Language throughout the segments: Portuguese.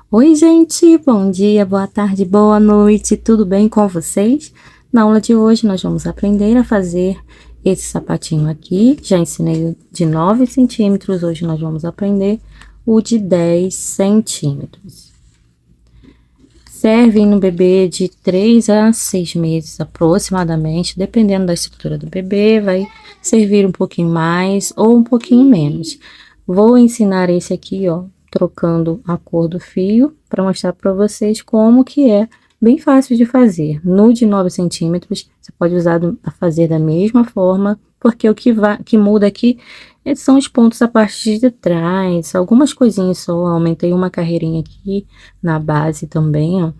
Oi, gente, bom dia, boa tarde, boa noite, tudo bem com vocês? Na aula de hoje nós vamos aprender a fazer esse sapatinho aqui. Já ensinei o de 9 centímetros, hoje nós vamos aprender o de 10 centímetros. Serve no bebê de 3 a 6 meses aproximadamente, dependendo da estrutura do bebê, vai servir um pouquinho mais ou um pouquinho menos. Vou ensinar esse aqui, ó, trocando a cor do fio, para mostrar para vocês como que é bem fácil de fazer. No de 9 centímetros, você pode usar a fazer da mesma forma, porque o que muda aqui são os pontos a partir de trás, algumas coisinhas só. Aumentei uma carreirinha aqui na base também, ó,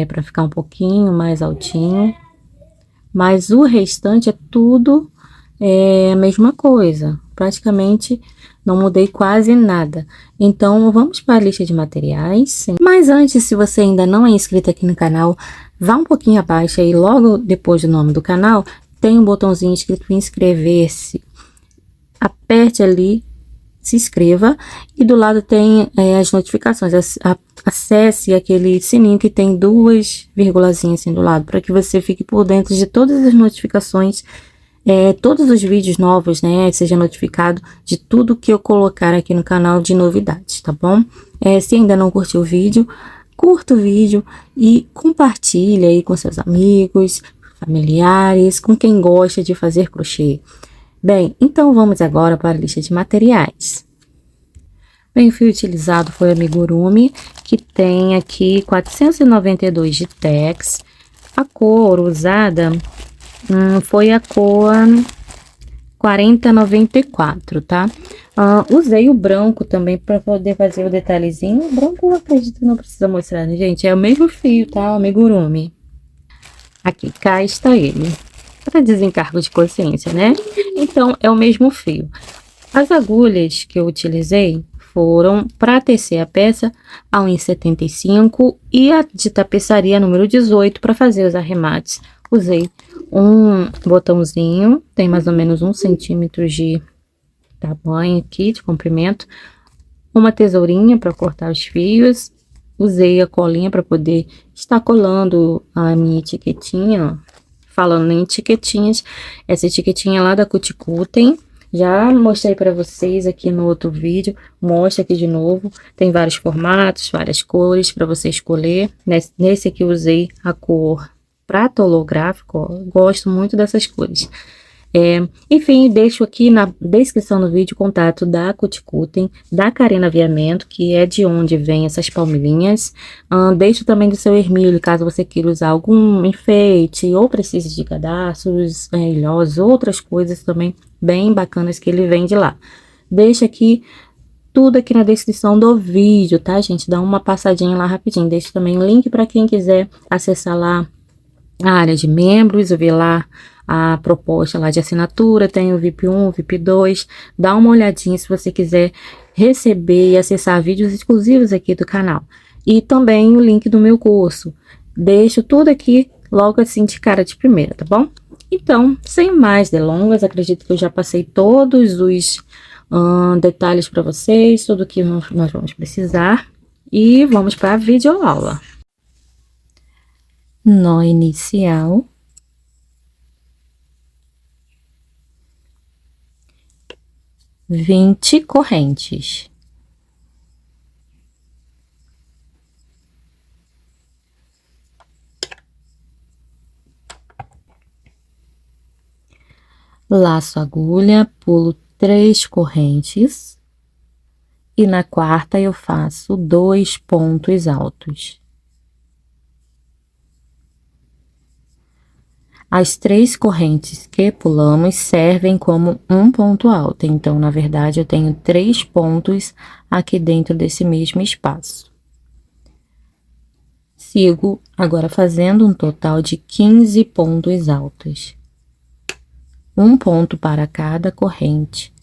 para ficar um pouquinho mais altinho. Mas o restante é tudo a mesma coisa, praticamente não mudei quase nada. Então, vamos para a lista de materiais. Sim. Mas antes, se você ainda não é inscrito aqui no canal, vá um pouquinho abaixo aí, logo depois do nome do canal, tem um botãozinho escrito inscrever-se. Aperte ali, se inscreva, e do lado tem as notificações. Acesse aquele sininho que tem duas vírgulazinhas assim do lado, para que você fique por dentro de todas as notificações, todos os vídeos novos, né? Seja notificado de tudo que eu colocar aqui no canal de novidades, tá bom? Se ainda não curtiu o vídeo, curta o vídeo e compartilha aí com seus amigos, familiares, com quem gosta de fazer crochê. Bem, então vamos agora para a lista de materiais. Bem, o fio utilizado foi amigurumi, que tem aqui 492 de tex. A cor usada foi a cor 4094, tá? Usei o branco também para poder fazer o detalhezinho. O branco eu acredito que não precisa mostrar, né, gente? É o mesmo fio, tá? O amigurumi. Aqui, cá está ele. Para desencargo de consciência, né? Então, é o mesmo fio. As agulhas que eu utilizei foram para tecer a peça a 1,75 e a de tapeçaria número 18 para fazer os arremates. Usei um botãozinho, tem mais ou menos 1 centímetro de tamanho aqui, de comprimento. Uma tesourinha para cortar os fios. Usei a colinha para poder estar colando a minha etiquetinha, ó. Falando em etiquetinhas, essa etiquetinha lá da Cuticuten, já mostrei para vocês aqui no outro vídeo, mostro aqui de novo. Tem vários formatos, várias cores para você escolher. Nesse aqui eu usei a cor prata holográfico, ó. Gosto muito dessas cores. Enfim, deixo aqui na descrição do vídeo o contato da Cuticuten, da Carina Aviamento, que é de onde vem essas palmilhinhas. Deixo também do seu ermilho, caso você queira usar algum enfeite ou precise de cadastros, ilhosos, outras coisas também bem bacanas que ele vende lá. Deixo aqui tudo aqui na descrição do vídeo, tá, gente? Dá uma passadinha lá rapidinho. Deixo também o link para quem quiser acessar lá a área de membros, ver lá a proposta lá de assinatura. Tem o VIP 1, VIP 2, dá uma olhadinha se você quiser receber e acessar vídeos exclusivos aqui do canal. E também o link do meu curso. Deixo tudo aqui logo assim de cara de primeira, tá bom? Então, sem mais delongas, acredito que eu já passei todos os detalhes para vocês, tudo que nós vamos precisar. E vamos para a videoaula. Nó inicial. Vinte correntes. Laço agulha, pulo 3 correntes. E na quarta eu faço 2 pontos altos. As 3 correntes que pulamos servem como um ponto alto. Então, na verdade, eu tenho 3 pontos aqui dentro desse mesmo espaço. Sigo agora fazendo um total de 15 pontos altos. Um ponto para cada corrente.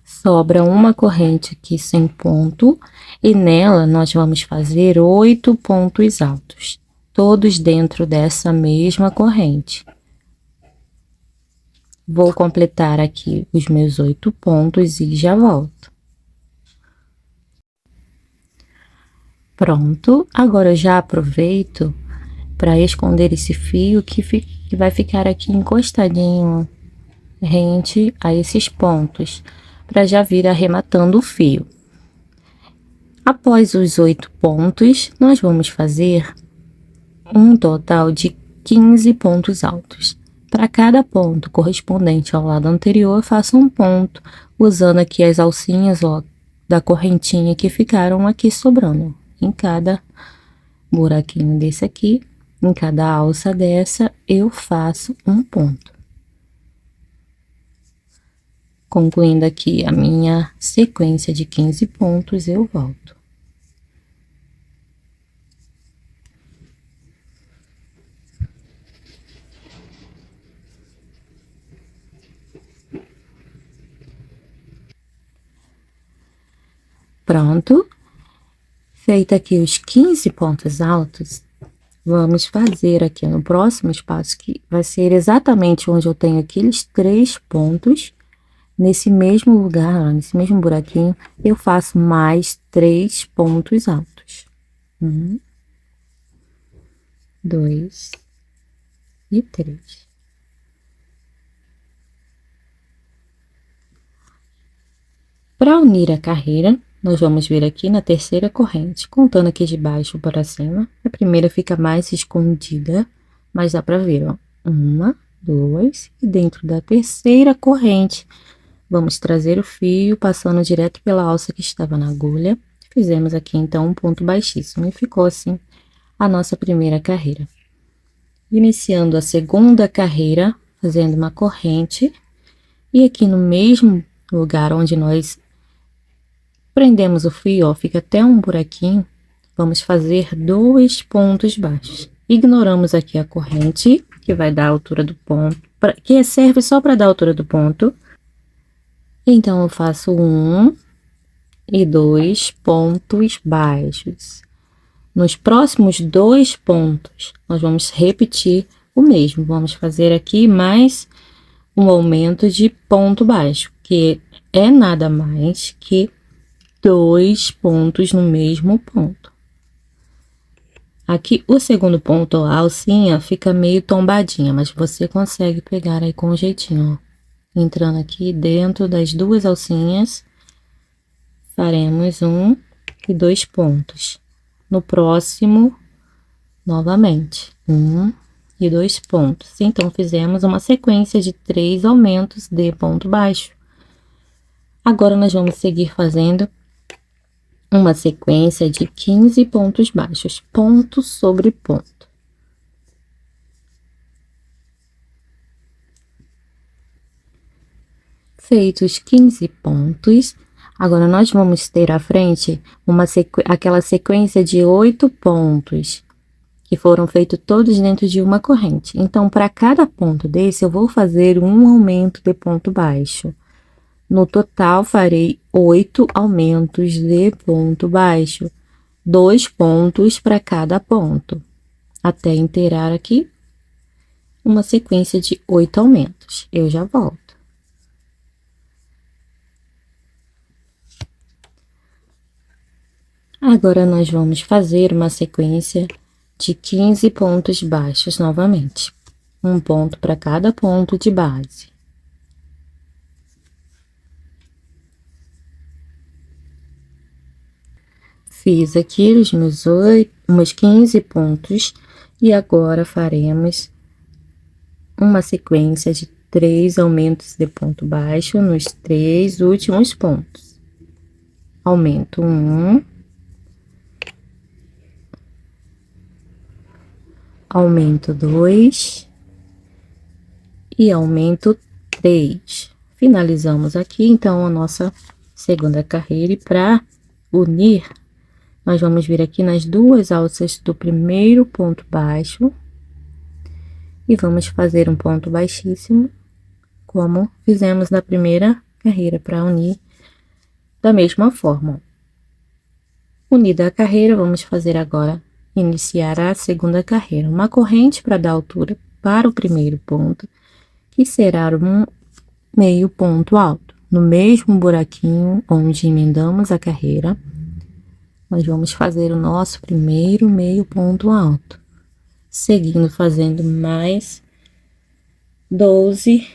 Sobra uma corrente aqui sem ponto, e nela nós vamos fazer 8 pontos altos. todos dentro dessa mesma corrente. Vou completar aqui os meus 8 pontos e já volto. Pronto, agora eu já aproveito para esconder esse fio que vai ficar aqui encostadinho rente a esses pontos, para já vir arrematando o fio. Após os 8 pontos, nós vamos fazer um total de 15 pontos altos. Para cada ponto correspondente ao lado anterior, eu faço um ponto, usando aqui as alcinhas, ó, da correntinha que ficaram aqui sobrando. Em cada buraquinho desse aqui, em cada alça dessa, eu faço um ponto. Concluindo aqui a minha sequência de 15 pontos, eu volto. Pronto. Feito aqui os 15 pontos altos, vamos fazer aqui no próximo espaço, que vai ser exatamente onde eu tenho aqueles 3 pontos. Nesse mesmo lugar, ó, nesse mesmo buraquinho, eu faço mais 3 pontos altos. 1, 2 e 3. Para unir a carreira, nós vamos vir aqui na terceira corrente, contando aqui de baixo para cima. A primeira fica mais escondida, mas dá para ver, ó. 1, 2, e dentro da terceira corrente, vamos trazer o fio, passando direto pela alça que estava na agulha. Fizemos aqui, então, um ponto baixíssimo, e ficou assim a nossa primeira carreira. Iniciando a segunda carreira, fazendo uma corrente, e aqui no mesmo lugar onde nós prendemos o fio, ó, fica até um buraquinho, vamos fazer 2 pontos baixos. Ignoramos aqui a corrente, que vai dar a altura do ponto, que serve só para dar a altura do ponto. Então, eu faço 1 e 2 pontos baixos. Nos próximos 2 pontos, nós vamos repetir o mesmo. Vamos fazer aqui mais um aumento de ponto baixo, que é nada mais que 2 pontos no mesmo ponto. Aqui, o segundo ponto, a alcinha, fica meio tombadinha, mas você consegue pegar aí com jeitinho, ó. Entrando aqui dentro das 2 alcinhas, faremos 1 e 2 pontos. No próximo, novamente, 1 e 2 pontos. Então, fizemos uma sequência de 3 aumentos de ponto baixo. Agora, nós vamos seguir fazendo uma sequência de 15 pontos baixos, ponto sobre ponto. Feitos 15 pontos, agora nós vamos ter à frente aquela sequência de 8 pontos, que foram feitos todos dentro de uma corrente. Então, para cada ponto desse, eu vou fazer um aumento de ponto baixo. No total, farei 8 aumentos de ponto baixo, 2 pontos para cada ponto, até inteirar aqui uma sequência de 8 aumentos. Eu já volto. Agora, nós vamos fazer uma sequência de 15 pontos baixos novamente, um ponto para cada ponto de base. Fiz aqui os meus 15 pontos e agora faremos uma sequência de 3 aumentos de ponto baixo nos 3 últimos pontos. Aumento 1, aumento 2 e aumento 3. Finalizamos aqui, então, a nossa segunda carreira, e para unir, nós vamos vir aqui nas 2 alças do primeiro ponto baixo e vamos fazer um ponto baixíssimo, como fizemos na primeira carreira, para unir da mesma forma. Unida a carreira, vamos fazer agora iniciar a segunda carreira. Uma corrente para dar altura para o primeiro ponto, que será um meio ponto alto. No mesmo buraquinho onde emendamos a carreira, nós vamos fazer o nosso primeiro meio ponto alto, seguindo fazendo mais 12,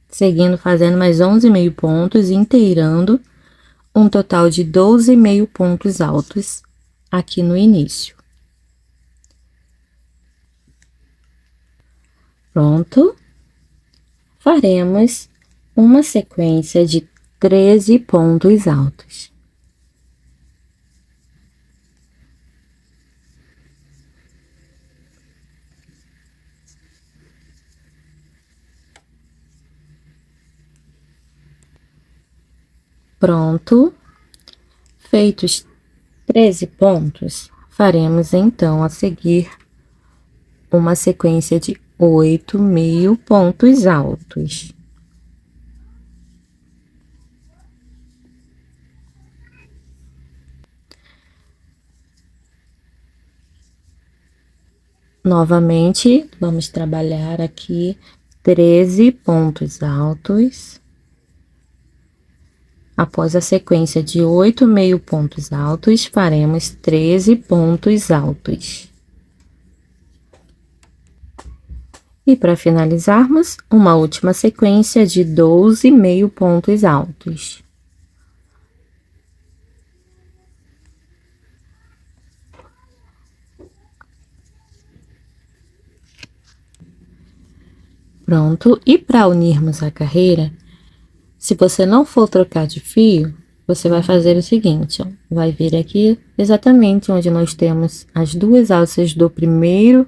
seguindo fazendo mais 11 meio pontos, inteirando um total de 12 meio pontos altos aqui no início. Pronto. Faremos uma sequência de 13 pontos altos. Pronto. Feitos 13 pontos, faremos então a seguir uma sequência de 8 meio pontos altos. Novamente, vamos trabalhar aqui 13 pontos altos. Após a sequência de 8 meio pontos altos, faremos 13 pontos altos. E para finalizarmos, uma última sequência de 12 meio pontos altos. Pronto, e para unirmos a carreira, se você não for trocar de fio, você vai fazer o seguinte, ó, vai vir aqui exatamente onde nós temos as duas alças do primeiro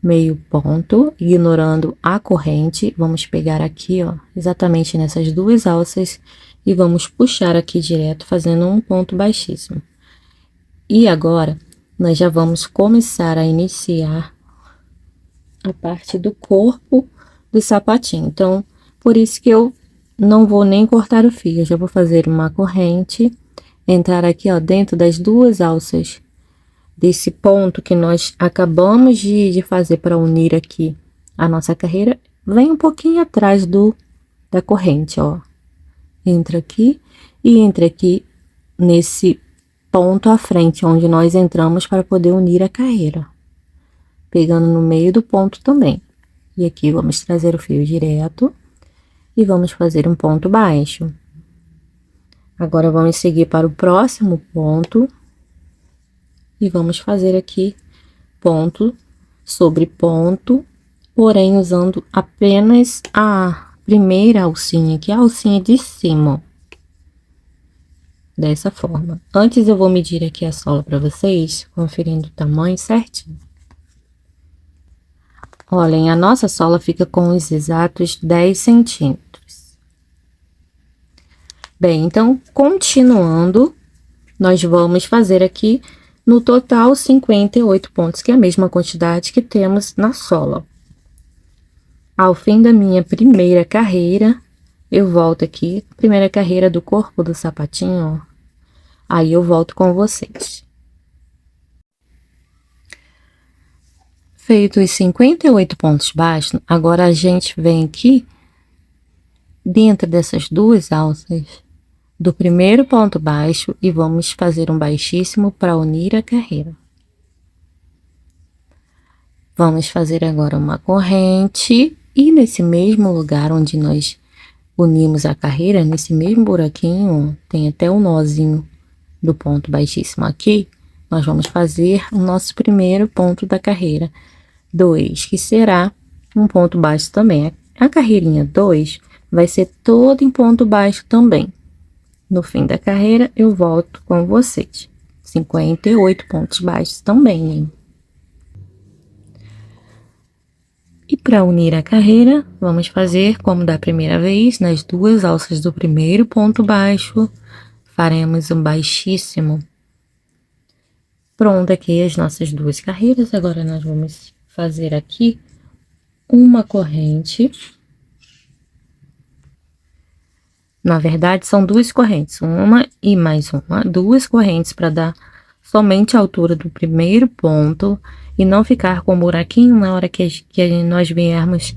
meio ponto, ignorando a corrente, vamos pegar aqui, ó, exatamente nessas duas alças e vamos puxar aqui direto, fazendo um ponto baixíssimo. E agora, nós já vamos começar a iniciar a parte do corpo do sapatinho. Então, por isso que eu não vou nem cortar o fio, eu já vou fazer uma corrente, entrar aqui, ó, dentro das duas alças desse ponto que nós acabamos de fazer para unir aqui a nossa carreira, vem um pouquinho atrás da corrente, ó. Entra aqui e entra aqui nesse ponto à frente, onde nós entramos para poder unir a carreira. Pegando no meio do ponto também. E aqui vamos trazer o fio direto e vamos fazer um ponto baixo. Agora, vamos seguir para o próximo ponto. E vamos fazer aqui ponto sobre ponto, porém usando apenas a primeira alcinha, que é a alcinha de cima. Dessa forma. Antes eu vou medir aqui a sola para vocês, conferindo o tamanho certinho. Olhem, a nossa sola fica com os exatos 10 centímetros. Bem, então, continuando, nós vamos fazer aqui no total 58 pontos, que é a mesma quantidade que temos na sola. Ao fim da minha primeira carreira, eu volto aqui, primeira carreira do corpo do sapatinho, ó. Aí eu volto com vocês. Feito os 58 pontos baixos, agora a gente vem aqui dentro dessas duas alças do primeiro ponto baixo e vamos fazer um baixíssimo para unir a carreira. Vamos fazer agora uma corrente e nesse mesmo lugar onde nós unimos a carreira, nesse mesmo buraquinho, tem até um nozinho do ponto baixíssimo aqui, nós vamos fazer o nosso primeiro ponto da carreira 2, que será um ponto baixo também. A carreirinha 2 vai ser toda em ponto baixo também. No fim da carreira, eu volto com vocês. 58 pontos baixos também, hein? E para unir a carreira, vamos fazer como da primeira vez, nas duas alças do primeiro ponto baixo, faremos um baixíssimo. Pronto, aqui as nossas duas carreiras. Agora, nós vamos fazer aqui uma corrente. Na verdade, são duas correntes, uma e mais uma, duas correntes para dar somente a altura do primeiro ponto e não ficar com um buraquinho na hora que nós viermos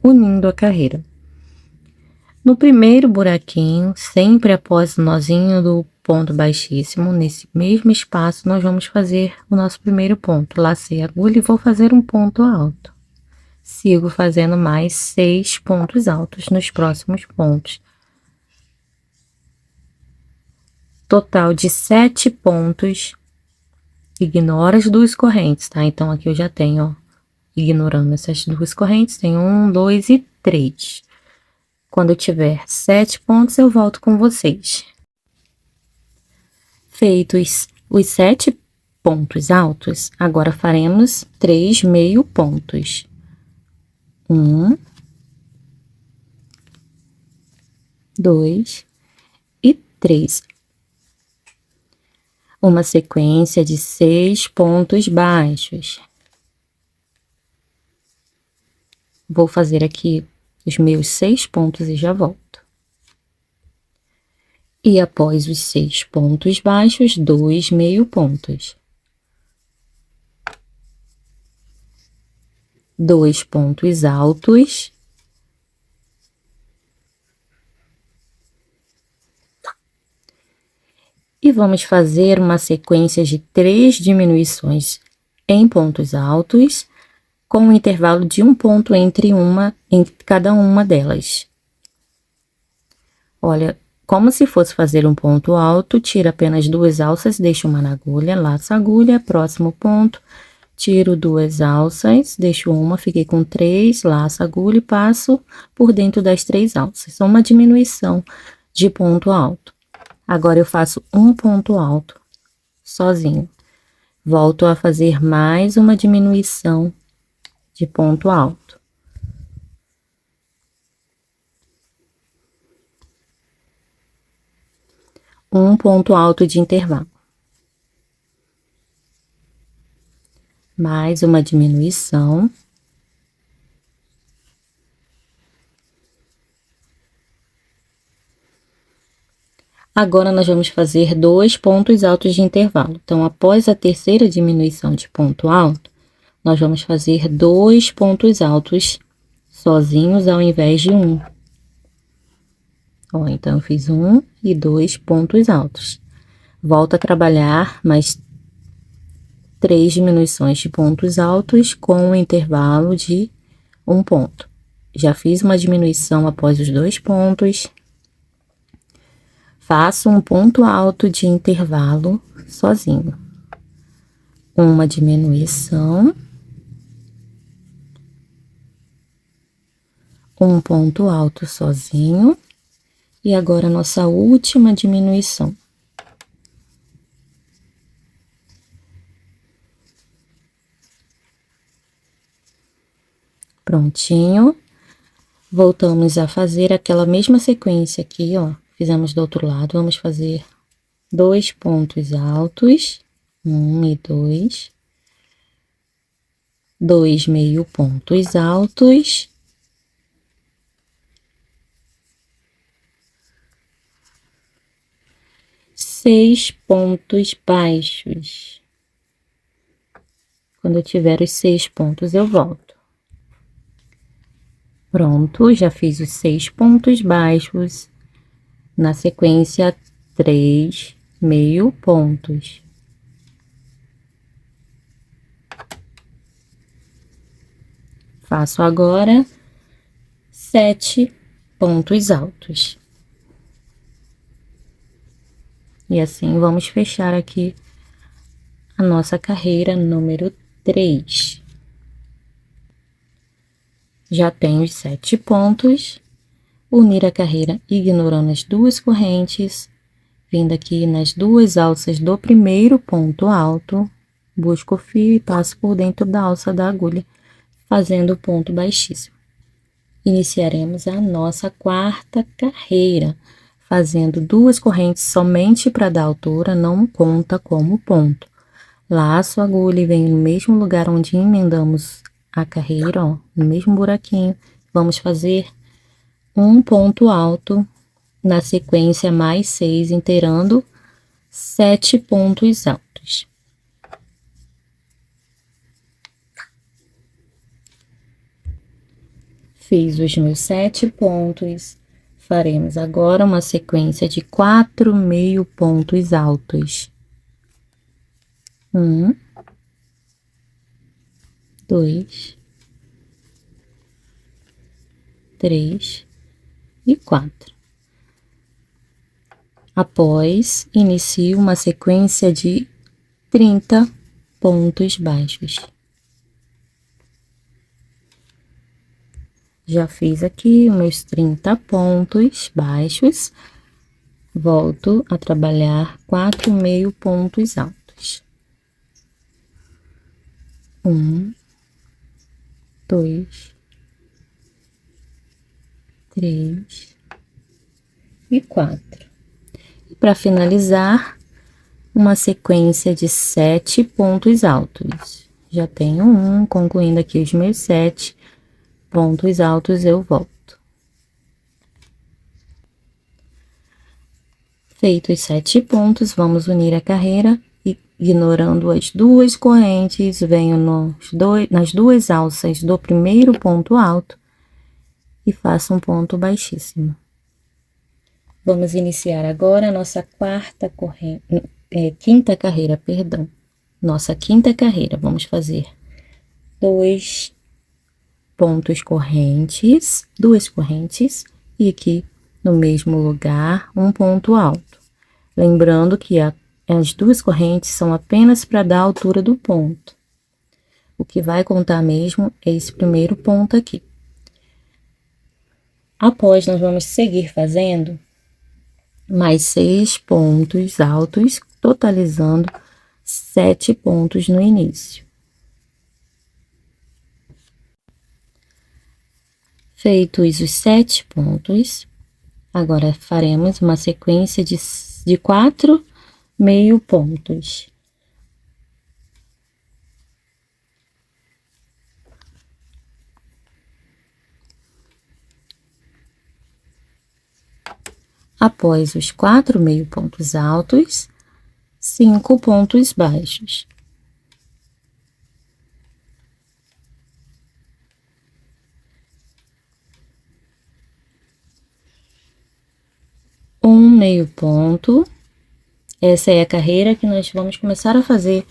unindo a carreira. No primeiro buraquinho, sempre após o nozinho do ponto baixíssimo, nesse mesmo espaço, nós vamos fazer o nosso primeiro ponto. Lacei a agulha e vou fazer um ponto alto. Sigo fazendo mais 6 pontos altos nos próximos pontos. Total de 7 pontos. Ignora as duas correntes, tá? Então, aqui eu já tenho, ó, ignorando essas duas correntes, tem 1, 2 e 3. Quando eu tiver 7 pontos, eu volto com vocês. Feitos os 7 pontos altos, agora faremos 3 meio pontos. 1, 2 e 3. Uma sequência de 6 pontos baixos. Vou fazer aqui os meus 6 pontos e já volto. E após os 6 pontos baixos, 2 meio pontos. 2 pontos altos. E vamos fazer uma sequência de 3 diminuições em pontos altos, com um intervalo de 1 ponto entre cada uma delas. Olha, como se fosse fazer um ponto alto, tira apenas 2 alças, deixa uma na agulha, laço a agulha, próximo ponto, tiro 2 alças, deixo uma, fiquei com 3, laço a agulha e passo por dentro das 3 alças. Só uma diminuição de ponto alto. Agora eu faço um ponto alto sozinho. Volto a fazer mais uma diminuição de ponto alto. Um ponto alto de intervalo. Mais uma diminuição. Agora, nós vamos fazer 2 pontos altos de intervalo. Então, após a terceira diminuição de ponto alto, nós vamos fazer 2 pontos altos sozinhos ao invés de 1. Ó, então, eu fiz 1 e 2 pontos altos. Volto a trabalhar mais 3 diminuições de pontos altos com um intervalo de 1 ponto. Já fiz uma diminuição após os 2 pontos. Faço um ponto alto de intervalo sozinho. Uma diminuição. Um ponto alto sozinho. E agora, nossa última diminuição. Prontinho. Voltamos a fazer aquela mesma sequência aqui, ó. Fizemos do outro lado, vamos fazer 2 pontos altos, 1 e 2. 2 meio pontos altos. Seis pontos baixos. Quando eu tiver os 6 pontos, eu volto. Pronto, já fiz os 6 pontos baixos. Na sequência, 3 meio pontos. Faço agora 7 pontos altos. E assim, vamos fechar aqui a nossa carreira número 3. Já tenho os 7 pontos. Unir a carreira ignorando as duas correntes, vindo aqui nas 2 alças do primeiro ponto alto, busco o fio e passo por dentro da alça da agulha, fazendo o ponto baixíssimo. Iniciaremos a nossa 4ª carreira, fazendo 2 correntes somente para dar altura, não conta como ponto. Laço a agulha e venho no mesmo lugar onde emendamos a carreira, ó, no mesmo buraquinho, vamos fazer um ponto alto na sequência mais 6, inteirando 7 pontos altos. Fiz os meus 7 pontos. Faremos agora uma sequência de 4 meio pontos altos. 1, 2, 3 e 4. Após, inicio uma sequência de 30 pontos baixos. Já fiz aqui os meus 30 pontos baixos. Volto a trabalhar 4 meio pontos altos. 1, 2, 3 e 4. Para finalizar, uma sequência de 7 pontos altos. Já tenho um, concluindo aqui os meus 7 pontos altos, eu volto. Feitos os 7 pontos, vamos unir a carreira e, ignorando as duas correntes, venho nas duas alças do primeiro ponto alto e faço um ponto baixíssimo. Vamos iniciar agora a nossa quinta carreira, perdão. Nossa quinta carreira, vamos fazer 2 pontos correntes, 2 correntes, e aqui no mesmo lugar, um ponto alto. Lembrando que as 2 correntes são apenas para dar a altura do ponto. O que vai contar mesmo é esse primeiro ponto aqui. Após, nós vamos seguir fazendo mais 6 pontos altos, totalizando 7 pontos no início. Feitos os 7 pontos, agora faremos uma sequência de 4 meio pontos. Após os 4 meio pontos altos, 5 pontos baixos. Um meio ponto. Essa é a carreira que nós vamos começar a fazer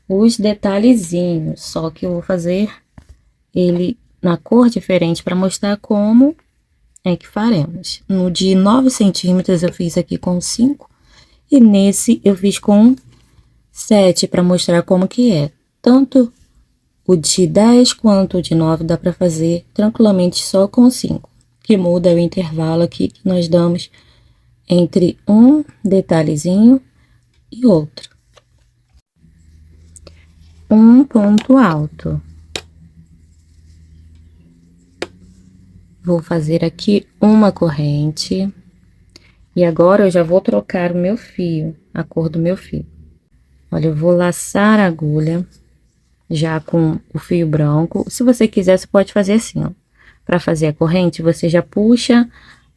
os detalhezinhos, só que eu vou fazer ele na cor diferente para mostrar como é que faremos. No de 9 centímetros eu fiz aqui com 5 e nesse eu fiz com 7 para mostrar como que é. Tanto o de 10 quanto o de 9 dá para fazer tranquilamente só com 5. O que muda é o intervalo aqui que nós damos entre um detalhezinho e outro. Um ponto alto. Vou fazer aqui uma corrente. E agora eu já vou trocar o meu fio, a cor do meu fio. Olha, eu vou laçar a agulha já com o fio branco. Se você quiser, você pode fazer assim, ó. Para fazer a corrente, você já puxa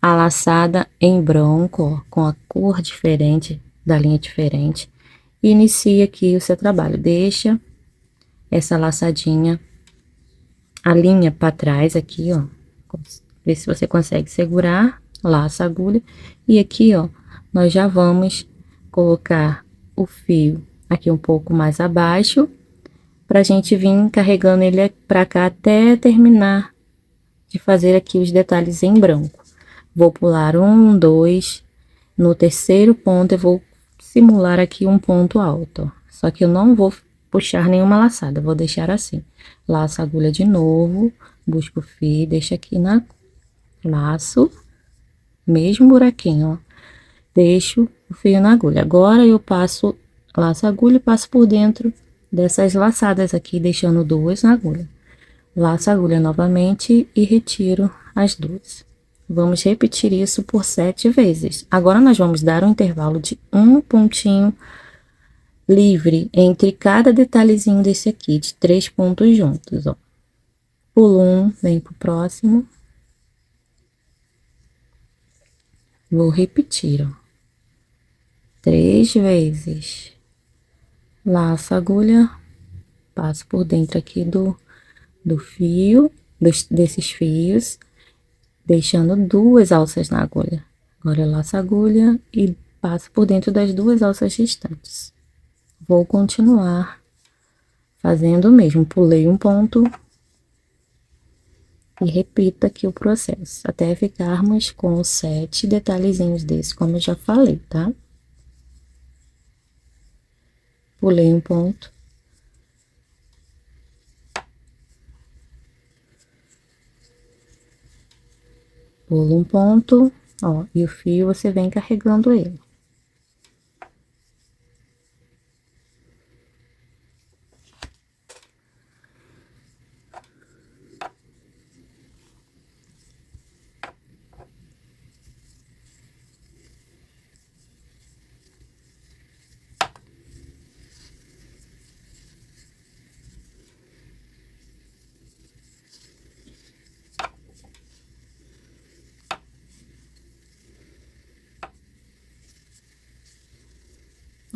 a laçada em branco, ó, com a cor diferente, da linha diferente. E inicia aqui o seu trabalho. Deixa essa laçadinha, a linha para trás aqui, ó. Vê se você consegue segurar, laça a agulha. E aqui, ó, nós já vamos colocar o fio aqui um pouco mais abaixo, pra gente vir carregando ele pra cá até terminar de fazer aqui os detalhes em branco. Vou pular 1, 2, no terceiro ponto eu vou simular aqui um ponto alto, ó. Só que eu não vou puxar nenhuma laçada, vou deixar assim. Laço a agulha de novo, busco o fio, deixo aqui laço, mesmo buraquinho, ó. Deixo o fio na agulha. Agora eu laço a agulha e passo por dentro dessas laçadas aqui, deixando 2 na agulha. Laço a agulha novamente e retiro as 2. Vamos repetir isso por 7 vezes. Agora, nós vamos dar um intervalo de um pontinho livre entre cada detalhezinho desse aqui, de 3 pontos juntos, ó. Pulo um, vem pro próximo. Vou repetir, ó. 3 vezes. Laço a agulha, passo por dentro aqui do fio, desses fios, deixando 2 alças na agulha. Agora eu laço a agulha e passo por dentro das 2 alças restantes. Vou continuar fazendo o mesmo. Pulei um ponto e repito aqui o processo, até ficarmos com 7 detalhezinhos desses, como eu já falei, tá? Pulei um ponto. Pulo um ponto, ó, e o fio você vem carregando ele.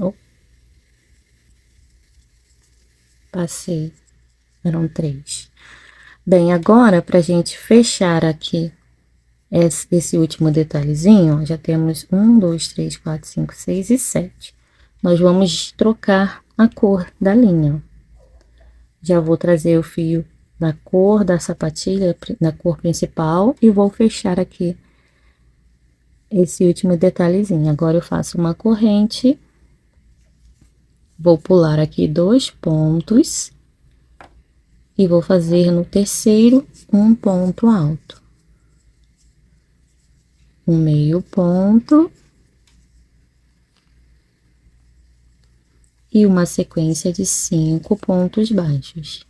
Oh. Passei, eram 3. Bem, agora, pra gente fechar aqui esse último detalhezinho, ó, já temos 1, 2, 3, 4, 5, 6 e 7. Nós vamos trocar a cor da linha. Já vou trazer o fio da cor da sapatilha, da cor principal, e vou fechar aqui esse último detalhezinho. Agora eu faço uma corrente, vou pular aqui 2 pontos e vou fazer no terceiro um ponto alto, um meio ponto e uma sequência de 5 pontos baixos.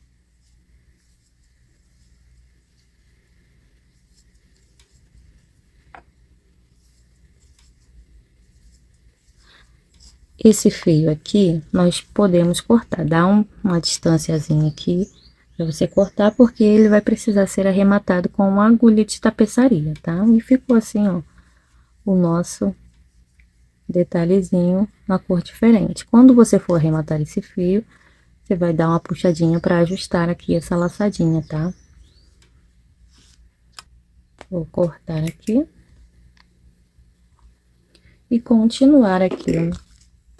Esse fio aqui, nós podemos cortar, dá uma distanciazinha aqui para você cortar, porque ele vai precisar ser arrematado com uma agulha de tapeçaria, tá? E ficou assim, ó, o nosso detalhezinho na cor diferente. Quando você for arrematar esse fio, você vai dar uma puxadinha para ajustar aqui essa laçadinha, tá? Vou cortar aqui. E continuar aqui, ó,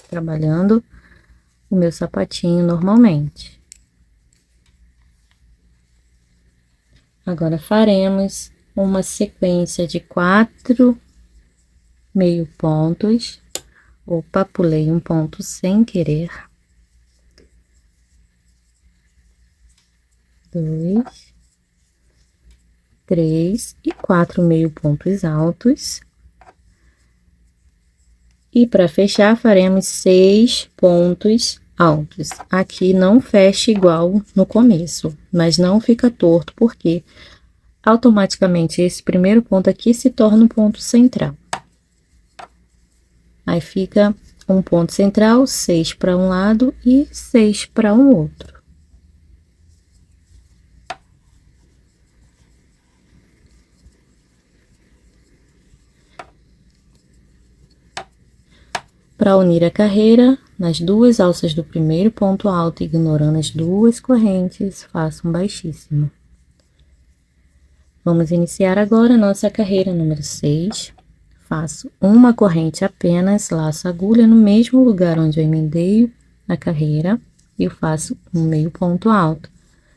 trabalhando o meu sapatinho normalmente. Agora faremos uma sequência de 4 meio pontos. Opa, pulei um ponto sem querer. 2, 3 e 4 meio pontos altos. E para fechar, faremos 6 pontos altos. Aqui não fecha igual no começo, mas não fica torto, porque automaticamente esse primeiro ponto aqui se torna um ponto central. Aí fica um ponto central, 6 para um lado e 6 para um outro. Para unir a carreira, nas 2 alças do primeiro ponto alto, ignorando as 2 correntes, faço um baixíssimo. Vamos iniciar agora a nossa carreira número 6. Faço uma corrente apenas, laço a agulha no mesmo lugar onde eu emendei a carreira e eu faço um meio ponto alto,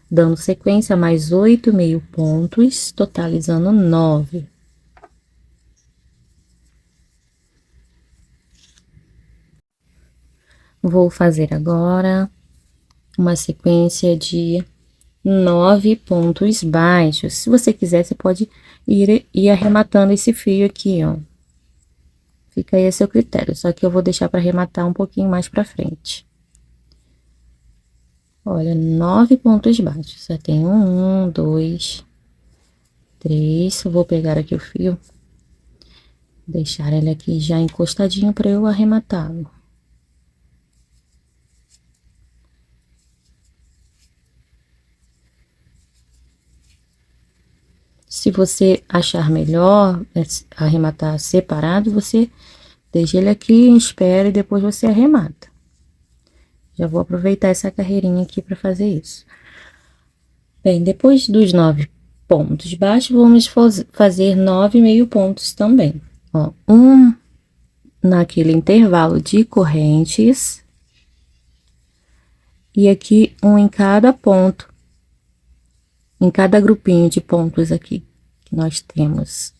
dando sequência a mais 8 meio pontos, totalizando 9. Vou fazer agora uma sequência de 9 pontos baixos. Se você quiser, você pode ir arrematando esse fio aqui, ó. Fica aí a seu critério, só que eu vou deixar para arrematar um pouquinho mais para frente. Olha, 9 pontos baixos. Já tenho 1, 2, 3. Vou pegar aqui o fio, deixar ele aqui já encostadinho para eu arrematá-lo. Se você achar melhor arrematar separado, você Deixa ele aqui, espera e depois você arremata. Já vou aproveitar essa carreirinha aqui para fazer isso. Bem, depois dos 9 pontos baixos, vamos fazer 9 meio pontos também. Ó, um naquele intervalo de correntes. E aqui um em cada ponto, em cada grupinho de pontos aqui que nós temos.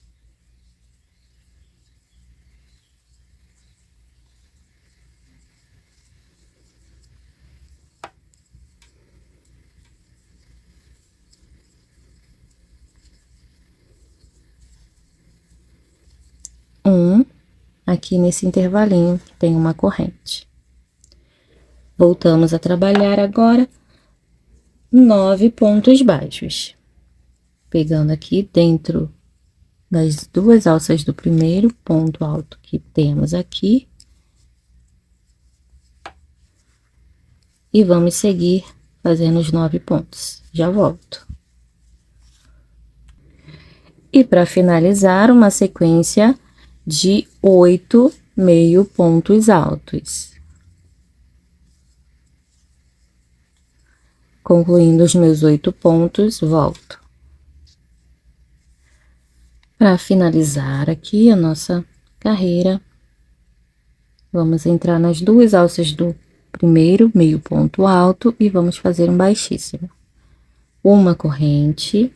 Aqui nesse intervalinho que tem uma corrente. Voltamos a trabalhar agora 9 pontos baixos. Pegando aqui dentro das duas alças do primeiro ponto alto que temos aqui. E vamos seguir fazendo os 9 pontos. Já volto. E para finalizar, uma sequência de 8 meio pontos altos. Concluindo os meus 8 pontos, volto. Para finalizar aqui a nossa carreira, vamos entrar nas duas alças do primeiro meio ponto alto e vamos fazer um baixíssimo. Uma corrente,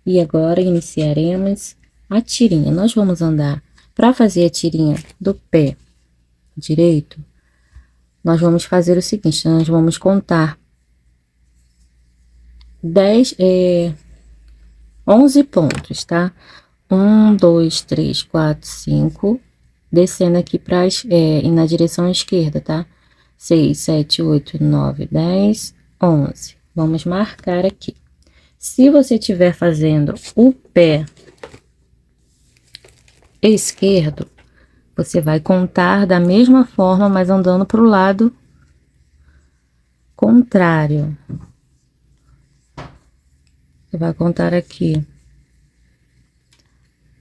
e agora iniciaremos a tirinha. Nós vamos andar. Para fazer a tirinha do pé direito, nós vamos fazer o seguinte, nós vamos contar 11 pontos, tá? 1, 2, 3, 4, 5, descendo aqui na direção esquerda, tá? 6, 7, 8, 9, 10, 11. Vamos marcar aqui. Se você estiver fazendo o pé esquerdo, você vai contar da mesma forma, mas andando para o lado contrário. Você vai contar aqui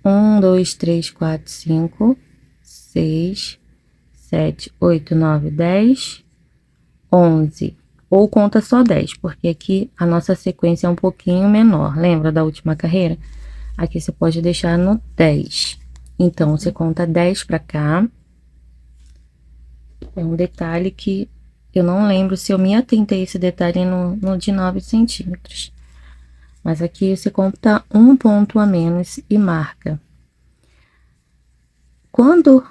1, 2, 3, 4, 5, 6, 7, 8, 9, 10, 11. Ou conta só 10, porque aqui a nossa sequência é um pouquinho menor. Lembra da última carreira? Aqui você pode deixar no 10. Então, você conta 10 para cá. É um detalhe que eu não lembro se eu me atentei esse detalhe no de 9 centímetros. Mas aqui você conta um ponto a menos e marca. Quando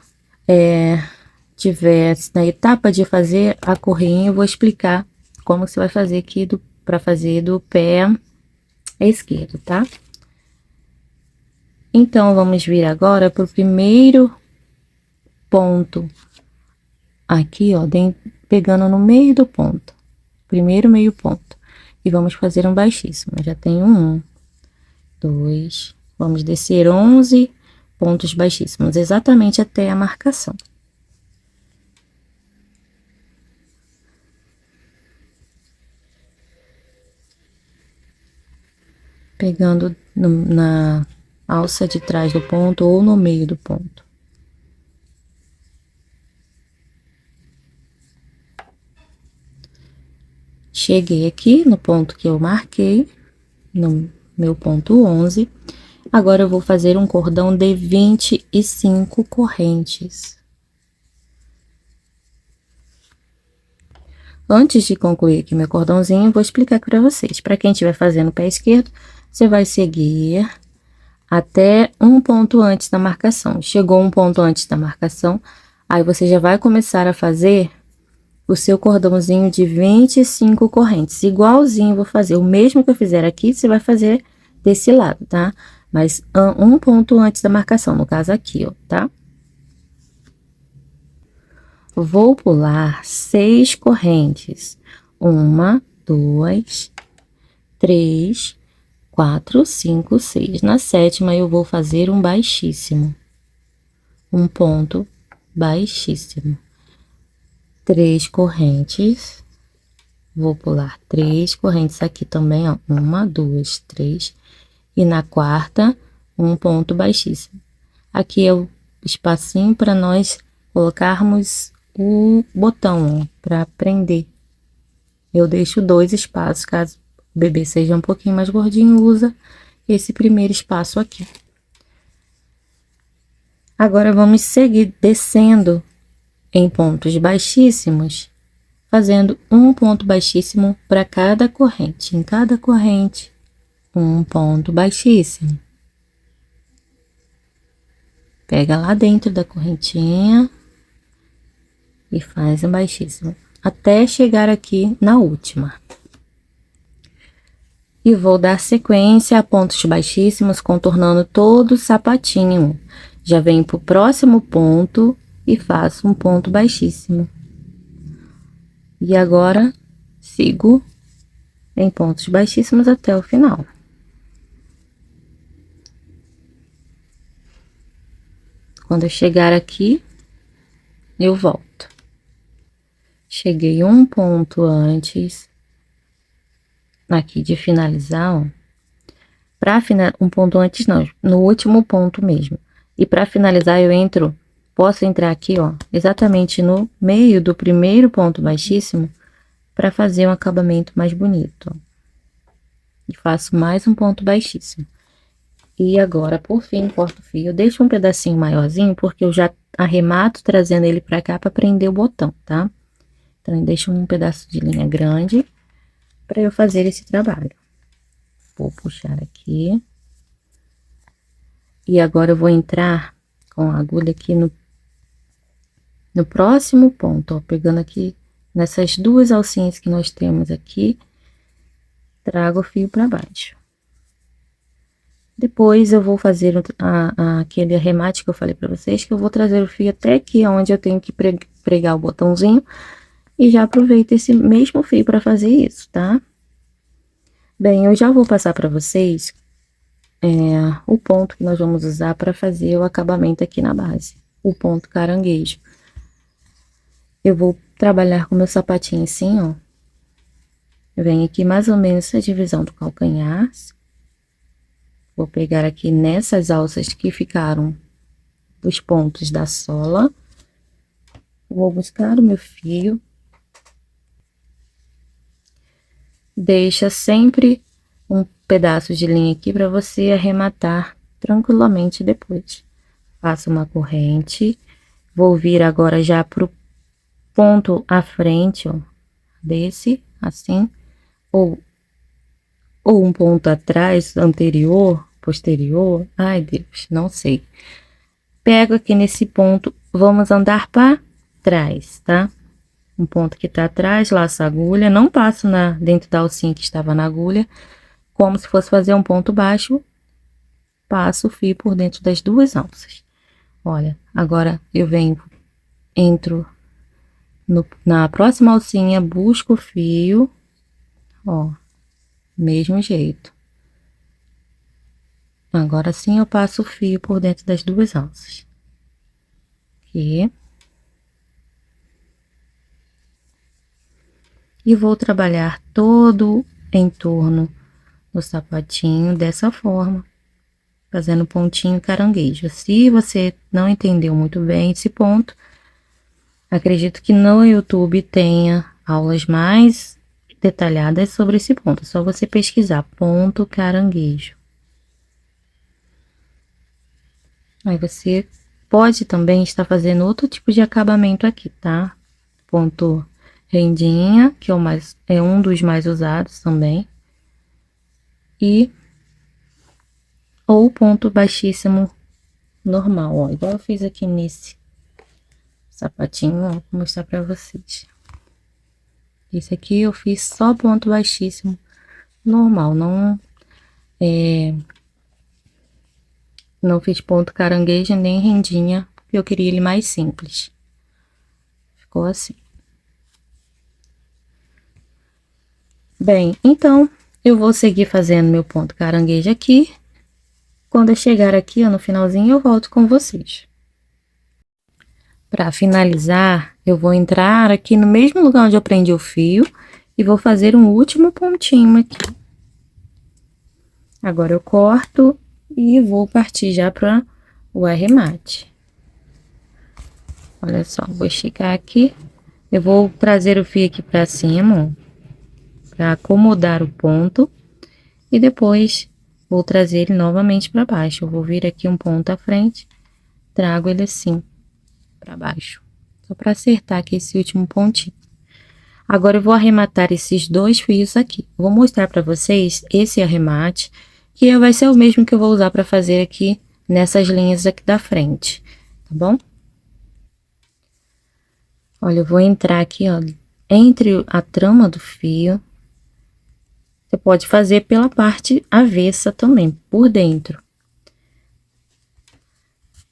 tiver na etapa de fazer a correinha, eu vou explicar como você vai fazer aqui para fazer do pé esquerdo, tá? Então, vamos vir agora para o primeiro ponto. Aqui, ó, pegando no meio do ponto. Primeiro meio ponto. E vamos fazer um baixíssimo. Eu já tenho 1, 2, vamos descer 11 pontos baixíssimos, exatamente até a marcação. Pegando na alça de trás do ponto ou no meio do ponto. Cheguei aqui no ponto que eu marquei, no meu ponto 11. Agora eu vou fazer um cordão de 25 correntes. Antes de concluir aqui meu cordãozinho, eu vou explicar aqui para vocês. Para quem estiver fazendo o pé esquerdo, você vai seguir até um ponto antes da marcação. Chegou um ponto antes da marcação, aí você já vai começar a fazer o seu cordãozinho de 25 correntes. Igualzinho, vou fazer o mesmo que eu fizer aqui, você vai fazer desse lado, tá? Mas um ponto antes da marcação, no caso aqui, ó, tá? Vou pular 6 correntes. 1, 2, 3, 4, 5, 6. Na sétima, eu vou fazer um baixíssimo. Um ponto baixíssimo. 3 correntes. Vou pular 3 correntes aqui também, ó. 1, 2, 3. E na quarta, um ponto baixíssimo. Aqui eu espacinho para nós colocarmos o botão para prender. Eu deixo 2 espaços, caso o bebê seja um pouquinho mais gordinho, usa esse primeiro espaço aqui. Agora, vamos seguir descendo em pontos baixíssimos, fazendo um ponto baixíssimo para cada corrente. Em cada corrente, um ponto baixíssimo. Pega lá dentro da correntinha e faz um baixíssimo, até chegar aqui na última. E vou dar sequência a pontos baixíssimos, contornando todo o sapatinho. Já venho pro próximo ponto e faço um ponto baixíssimo. E agora, sigo em pontos baixíssimos até o final. Quando eu chegar aqui, eu volto. Cheguei um ponto antes, aqui de finalizar, ó. Um ponto antes não, no último ponto mesmo. E para finalizar, eu posso entrar aqui, ó, exatamente no meio do primeiro ponto baixíssimo, para fazer um acabamento mais bonito, ó. E faço mais um ponto baixíssimo. E agora, por fim, corto o fio. Eu deixo um pedacinho maiorzinho, porque eu já arremato trazendo ele para cá para prender o botão, tá? Então, eu deixo um pedaço de linha grande para eu fazer esse trabalho. Vou puxar aqui. E agora eu vou entrar com a agulha aqui no próximo ponto, ó, pegando aqui nessas 2 alcinhas que nós temos aqui, trago o fio para baixo. Depois eu vou fazer aquele arremate que eu falei para vocês, que eu vou trazer o fio até aqui, onde eu tenho que pregar o botãozinho, e já aproveito esse mesmo fio para fazer isso, tá? Bem, eu já vou passar para vocês o ponto que nós vamos usar para fazer o acabamento aqui na base, o ponto caranguejo. Eu vou trabalhar com meu sapatinho assim, ó. Vem aqui mais ou menos a divisão do calcanhar. Vou pegar aqui nessas alças que ficaram os pontos da sola. Vou buscar o meu fio. Deixa sempre um pedaço de linha aqui para você arrematar tranquilamente depois. Faço uma corrente. Vou vir agora já pro ponto à frente, ó, desse, assim, ou um ponto atrás, anterior, posterior, ai Deus, não sei. Pego aqui nesse ponto, vamos andar para trás, tá? Um ponto que tá atrás, laço a agulha, não passo dentro da alcinha que estava na agulha, como se fosse fazer um ponto baixo, passo o fio por dentro das 2 alças. Olha, agora eu entro na próxima alcinha, busco o fio, ó, mesmo jeito. Agora sim eu passo o fio por dentro das 2 alças. Aqui. E vou trabalhar todo em torno do sapatinho dessa forma, fazendo pontinho caranguejo. Se você não entendeu muito bem esse ponto, acredito que no YouTube tenha aulas mais detalhadas sobre esse ponto. É só você pesquisar ponto caranguejo. Aí você pode também estar fazendo outro tipo de acabamento aqui, tá? Ponto rendinha, que é um dos mais usados também. Ou ponto baixíssimo normal, ó. Igual eu fiz aqui nesse sapatinho, ó, vou mostrar pra vocês. Esse aqui eu fiz só ponto baixíssimo normal, não fiz ponto caranguejo nem rendinha, porque eu queria ele mais simples. Ficou assim. Bem, então, eu vou seguir fazendo meu ponto caranguejo aqui. Quando eu chegar aqui, ó, no finalzinho, eu volto com vocês. Para finalizar, eu vou entrar aqui no mesmo lugar onde eu prendi o fio e vou fazer um último pontinho aqui. Agora eu corto e vou partir já para o arremate. Olha só, vou esticar aqui. Eu vou trazer o fio aqui pra cima, ó, pra acomodar o ponto. E depois vou trazer ele novamente pra baixo. Eu vou vir aqui um ponto à frente, trago ele assim pra baixo. Só pra acertar aqui esse último pontinho. Agora, eu vou arrematar esses 2 fios aqui. Vou mostrar pra vocês esse arremate, que vai ser o mesmo que eu vou usar pra fazer aqui nessas linhas aqui da frente, tá bom? Olha, eu vou entrar aqui, ó, entre a trama do fio. Você pode fazer pela parte avessa também, por dentro.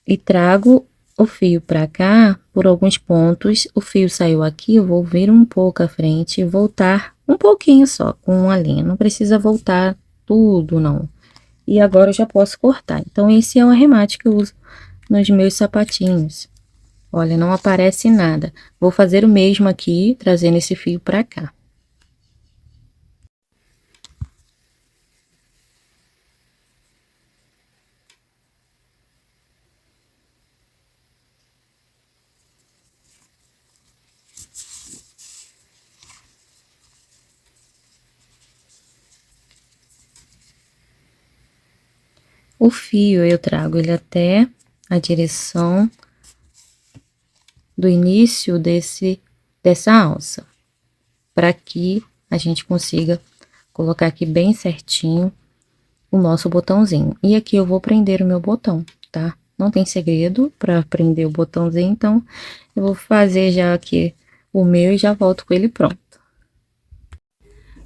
E trago o fio pra cá, por alguns pontos. O fio saiu aqui, eu vou vir um pouco à frente e voltar um pouquinho só com uma linha. Não precisa voltar tudo, não. E agora eu já posso cortar. Então, esse é o arremate que eu uso nos meus sapatinhos. Olha, não aparece nada. Vou fazer o mesmo aqui, trazendo esse fio pra cá. O fio, eu trago ele até a direção do início dessa alça, para que a gente consiga colocar aqui bem certinho o nosso botãozinho. E aqui eu vou prender o meu botão, tá? Não tem segredo para prender o botãozinho, então eu vou fazer já aqui o meu e já volto com ele pronto.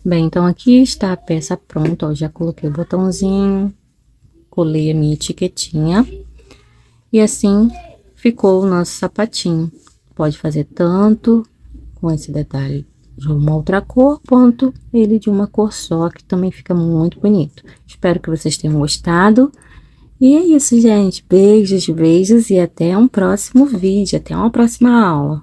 Bem, então aqui está a peça pronta, ó, já coloquei o botãozinho, colei a minha etiquetinha e assim ficou o nosso sapatinho. Pode fazer tanto com esse detalhe de uma outra cor, quanto ele de uma cor só, que também fica muito bonito. Espero que vocês tenham gostado. E é isso, gente. Beijos, beijos e até um próximo vídeo, até uma próxima aula.